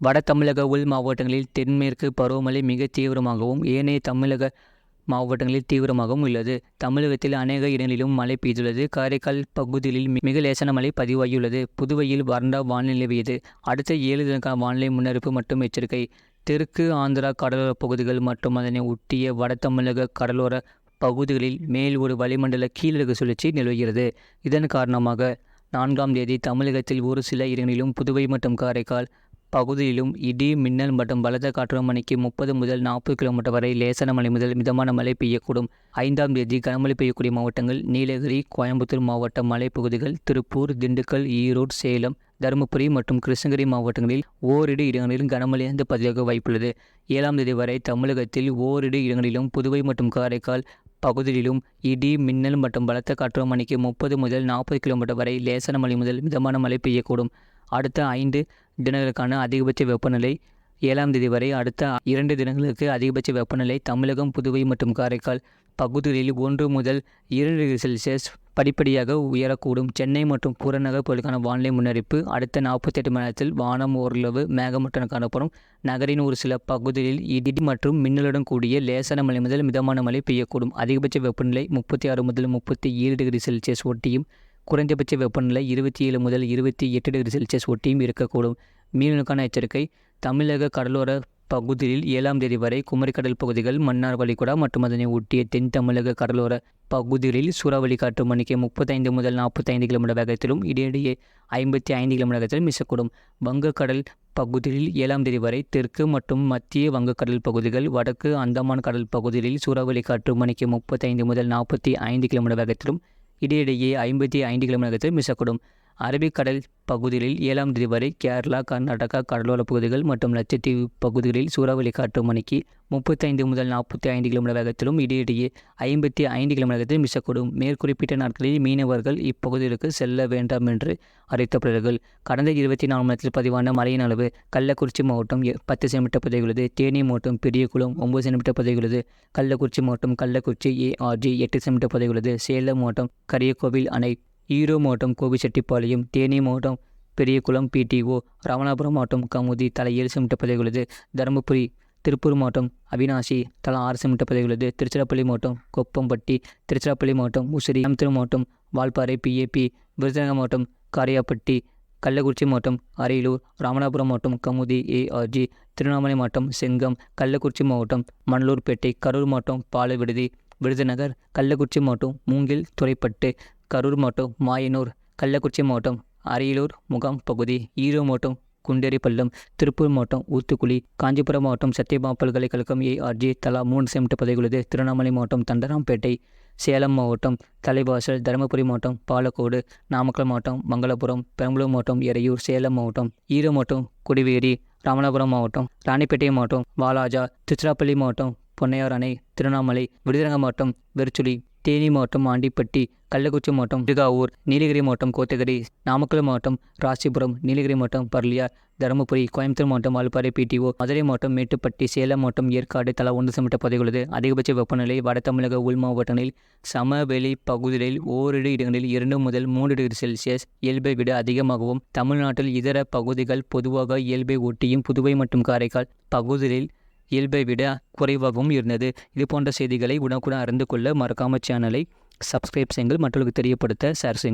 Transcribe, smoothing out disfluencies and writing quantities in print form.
வட தமிழக உள் மாவட்டங்களில் தென்மேற்கு பருவமழை மிக தீவிரமாகவும் ஏனைய தமிழக மாவட்டங்களில் தீவிரமாகவும் உள்ளது. தமிழகத்தில் அநேக இடங்களிலும் மழை பெய்துள்ளது. காரைக்கால் பகுதிகளில் மிக லேசான மழை பதிவாகியுள்ளது. புதுவையில் வறண்ட வானிலை நிலவியது. அடுத்த 7 தினக்கான வானிலை முன்னறிவிப்பு மற்றும் எச்சரிக்கை. தெற்கு ஆந்திரா கடலோர பகுதிகள் மற்றும் அதனை ஒட்டிய வட தமிழக கடலோர பகுதிகளில் மேல் ஒரு வளிமண்டல கீழடுக்கு சுழற்சி நிலவுகிறது. இதன் காரணமாக 4ஆம் தேதி தமிழகத்தில் ஒரு சில இடங்களிலும் புதுவை மற்றும் காரைக்கால் பகுதியிலும் இடி மின்னல் மற்றும் பலத்த காற்று மணிக்கு 30 முதல் 40 கிலோமீட்டர் வரை லேசான மழை முதல் மிதமான மழை பெய்யக்கூடும். 5ஆம் தேதி கனமழை பெய்யக்கூடிய மாவட்டங்கள் நீலகிரி, கோயம்புத்தூர் மாவட்ட மலைப்பகுதிகள், திருப்பூர், திண்டுக்கல், ஈரோடு, சேலம், தருமபுரி மற்றும் கிருஷ்ணகிரி மாவட்டங்களில் ஓரிரு இடங்களிலும் கனமழை பதிவாக வாய்ப்புள்ளது. 7ஆம் தேதி வரை தமிழகத்தில் ஓரிரு இடங்களிலும் புதுவை மற்றும் காரைக்கால் பகுதிகளிலும் இடி மின்னல் மற்றும் பலத்த காற்று மணிக்கு 30 முதல் 40 கிலோமீட்டர் வரை லேசான மழை முதல் மிதமான மழை பெய்யக்கூடும். அடுத்த 5 தினங்களுக்கான அதிகபட்ச வெப்பநிலை 7ஆம் தேதி வரை. அடுத்த 2 தினங்களுக்கு அதிகபட்ச வெப்பநிலை தமிழகம், புதுவை மற்றும் காரைக்கால் பகுதிகளில் 1 முதல் 2 டிகிரி செல்சியஸ் படிப்படியாக உயரக்கூடும். சென்னை மற்றும் புறநகர் பகுதிக்கான வானிலை முன்னறிவிப்பு. அடுத்த 48 மணி நேரத்தில் வானம் ஓரளவு மேகமூட்டம் காணப்படும். நகரின் ஒரு சில பகுதிகளில் இடி மற்றும் மின்னலுடன் கூடிய லேசான மழை முதல் மிதமான மழை பெய்யக்கூடும். அதிகபட்ச வெப்பநிலை 36 முதல் 37 டிகிரி செல்சியஸ் ஒட்டியும் குறைந்தபட்ச வெப்பநிலை 27 முதல் 28 டிகிரி செல்சியஸ் ஒட்டியும் இருக்கக்கூடும். மீனவர்களுக்கான எச்சரிக்கை. தமிழக கடலோர பகுதியில் 7ஆம் தேதி வரை குமரிக்கடல் பகுதிகள், மன்னார் வளைகுடா மற்றும் அதனை ஒட்டிய தென் தமிழக கடலோர பகுதிகளில் சூறாவளி காற்று மணிக்கு 35 முதல் 45 கிலோமீட்டர் வேகத்திலும் இடையிடையே 55 கிலோமீட்டர் வேகத்திலும் வீசக்கூடும். வங்கக்கடல் பகுதியில் 7ஆம் தேதி வரை தெற்கு மற்றும் மத்திய வங்கக்கடல் பகுதிகள், வடக்கு அந்தமான் கடல் பகுதிகளில் சூறாவளி காற்று மணிக்கு 35 முதல் 45 கிலோமீட்டர் வேகத்திலும் இடையிடையே 55 கிலோமீட்டர் வேகத்தில் வீசக்கூடும். அரபிக்கடல் பகுதிகளில் 7ஆம் தேதி வரை கேரளா, கர்நாடகா கடலோர பகுதிகள் மற்றும் லட்சத்தீவு பகுதிகளில் சூறாவளி காற்று மணிக்கு 35 முதல் 45 கிலோமீட்டர் வேகத்திலும் இடையிடையே 55 கிலோமீட்டர் வேகத்திலும் வீசக்கூடும். மேற்குறிப்பிட்ட நாட்களில் மீனவர்கள் இப்பகுதிகளுக்கு செல்ல வேண்டாம் என்று அறிவிக்கப்படுகிறார்கள். கடந்த 24 மணி நேரத்தில் பதிவான மழையின் அளவு: கள்ளக்குறிச்சி மாவட்டம் 10 சென்டிமீட்டர் பதிவுள்ளது. தேனி மாவட்டம் பெரியகுளம் 9 சென்டிமீட்டர் பதிவுள்ளது. கள்ளக்குறிச்சி மாவட்டம் கள்ளக்குறிச்சி ARG 8 சென்டிமீட்டர் பதிவுள்ளது. சேலம் மாவட்டம் கரியக்கோவில் அணை, ஈரோடு மாவட்டம் கோபிச்செட்டிப்பாளையம், தேனி மாவட்டம் பெரியகுளம் PTO, ராமநாதபுரம் மாவட்டம் கமுதி தலா 7 சென்டிமீட்டர் பதிவுள்ளது. தருமபுரி, திருப்பூர் மாவட்டம் அவினாசி தலா 6 சென்டிமீட்டர் பதிவுள்ளது. திருச்சிராப்பள்ளி மாவட்டம் கொப்பம்பட்டி, திருச்சிராப்பள்ளி மாவட்டம் முசிறி, கோயம்புத்தூர் மாவட்டம் வால்பாறை PAP, விருதுநகர் மாவட்டம் காரியாப்பட்டி, கள்ளக்குறிச்சி மாவட்டம் அரியலூர், ராமநாதபுரம் மாவட்டம் கமுதி ARG, திருவண்ணாமலை மாவட்டம் செங்கம், கள்ளக்குறிச்சி மாவட்டம் மணலூர்பேட்டை, கரூர் மாவட்டம் பாலவிடுதி, விருதுநகர், கள்ளக்குறிச்சி மாவட்டம் மூங்கில் துறைப்பட்டு, கரூர் மாவட்டம் மாயனூர், கள்ளக்குறிச்சி மாவட்டம் அரியலூர் முகாம் பகுதி, ஈரோடு மாவட்டம் குண்டேரிப்பள்ளம், திருப்பூர் மாவட்டம் ஊத்துக்குளி, காஞ்சிபுரம் மாவட்டம் சத்தியபாமா பல்கலைக்கழகம் ARG தலா 3 சென்டிமீட்டர் பதிவுள்ளது. திருவண்ணாமலை மாவட்டம் தண்டராம்பேட்டை, சேலம் மாவட்டம் தலைவாசல், தருமபுரி மாவட்டம் பாலக்கோடு, நாமக்கல் மாவட்டம் மங்களபுரம், பெரம்பலூர் மாவட்டம் எறையூர், சேலம் மாவட்டம் ஈரோடு மாவட்டம் கொடிவேரி, ராமநாதபுரம் மாவட்டம் ராணிப்பேட்டை மாவட்டம் வாலாஜா, திருச்சிராப்பள்ளி மாவட்டம் பொன்னையார் அணை, திருவண்ணாமலை, விருதுநகர் மாவட்டம் வெறிச்சுளி, தேனி மாவட்டம் ஆண்டிப்பட்டி, கள்ளக்குறிச்சி மாவட்டம் திருகாவூர், நீலகிரி மாவட்டம் கோத்தகிரி, நாமக்கல் மாவட்டம் ராசிபுரம், நீலகிரி மாவட்டம் பர்லியார், தருமபுரி, கோயம்புத்தூர் மாவட்டம் வால்பாறை PTO, மதுரை மாவட்டம் மேட்டுப்பட்டி, சேலம் மாவட்டம் ஏற்காடு தலா 1 சென்டிமீட்டர் பதிவுள்ளது. அதிகபட்ச வெப்பநிலை வட தமிழக உள் மாவட்டங்களில் சமவெளி பகுதிகளில் ஓரிரு இடங்களில் 2 முதல் 3 டிகிரி செல்சியஸ் இயல்பை விட அதிகமாகவும், தமிழ்நாட்டில் இதர பகுதிகள் பொதுவாக இயல்பை ஒட்டியும், புதுவை மற்றும் காரைக்கால் பகுதிகளில் இயல்பை விட குறைவாகவும் இருந்தது. இதுபோன்ற செய்திகளை உடனுக்குடன் அறிந்து கொள்ள மறக்காம சேனலை சப்ஸ்கிரைப் செய்யுங்கள். மற்றவர்களுக்கு தெரியப்படுத்த ஷேர் செய்யுங்கள்.